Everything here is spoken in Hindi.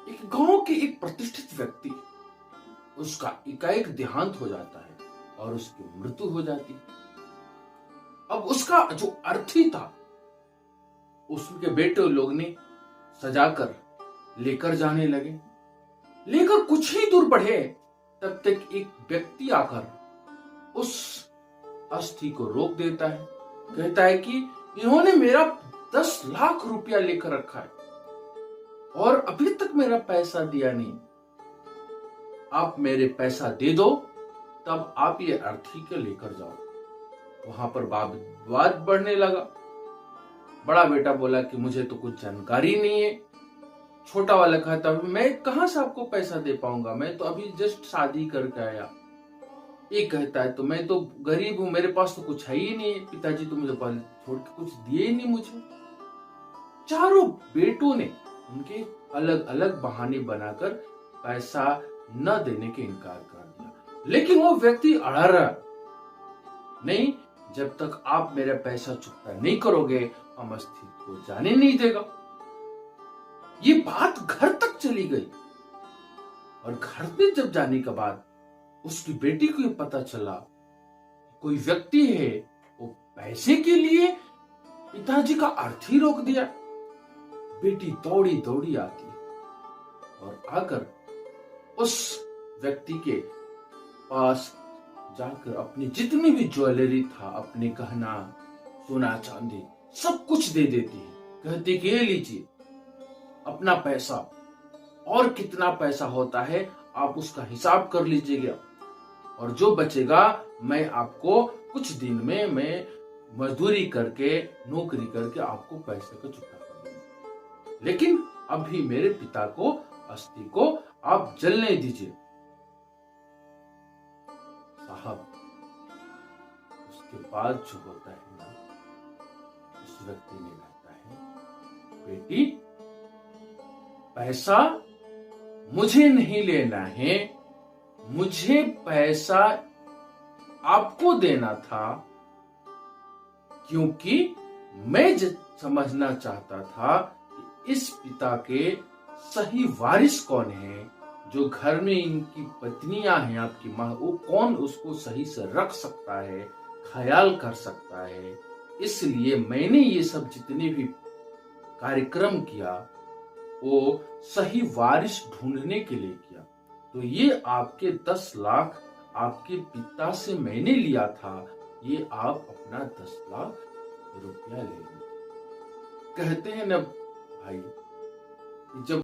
एक गांव के एक प्रतिष्ठित व्यक्ति, उसका एकाएक देहांत हो जाता है और उसकी मृत्यु हो जाती है। अब उसका जो अर्थी था, उसके बेटे लोग ने सजाकर लेकर जाने लगे। लेकर कुछ ही दूर बढ़े, तब तक एक व्यक्ति आकर उस अस्थि को रोक देता है। कहता है कि इन्होंने मेरा 10 लाख रुपया लेकर रखा है और अभी तक मेरा पैसा दिया नहीं। आप मेरे पैसा दे दो, तब आप ये अर्थी को लेकर जाओ। वहां पर वाद बढ़ने लगा। बड़ा बेटा बोला कि मुझे तो कुछ जानकारी नहीं है। छोटा वाला कहता मैं कहां से आपको पैसा दे पाऊंगा, मैं तो अभी जस्ट शादी करके आया। एक कहता है तो मैं तो गरीब हूं, मेरे पास तो कुछ है ही नहीं, पिताजी तो मुझे पहले छोड़ के कुछ दिए ही नहीं मुझे। चारों बेटों ने उनके अलग अलग बहाने बनाकर पैसा न देने के इनकार कर दिया, लेकिन वो व्यक्ति अड़ा रहा, नहीं, जब तक आप मेरा पैसा चुकता नहीं करोगे हम अस्थि को जाने नहीं देगा। ये बात घर तक चली गई और घर पे जब जाने के बाद उसकी बेटी को ये पता चला कोई व्यक्ति है वो पैसे के लिए पिताजी का अर्थी रोक दिया। बेटी दौड़ी दौड़ी आती है और आकर उस व्यक्ति के पास जाकर अपनी जितनी भी ज्वेलरी था, अपने गहना, सोना चांदी सब कुछ दे देती है। कहती कि ये लीजिए अपना पैसा, और कितना पैसा होता है आप उसका हिसाब कर लीजिएगा, और जो बचेगा मैं आपको कुछ दिन में मैं मजदूरी करके नौकरी करके आपको पैसे को चुका कर दूंगा, लेकिन अभी मेरे पिता को अस्थि को आप जलने दीजिए। साहब, उसके बाद जो होता है ना, उस व्यक्ति ने कहता है बेटी पैसा मुझे नहीं लेना है, मुझे पैसा आपको देना था, क्योंकि मैं समझना चाहता था कि इस पिता के सही वारिस कौन है, जो घर में इनकी पत्नियां हैं, आपकी मां, वो कौन उसको सही से रख सकता है, ख्याल कर सकता है। इसलिए मैंने ये सब जितने भी कार्यक्रम किया वो सही वारिस ढूंढने के लिए किया। तो ये आपके 10 लाख आपके पिता से मैंने लिया था, ये आप अपना 10 लाख रुपया ले लीजिए। कहते हैं ना भाई, जब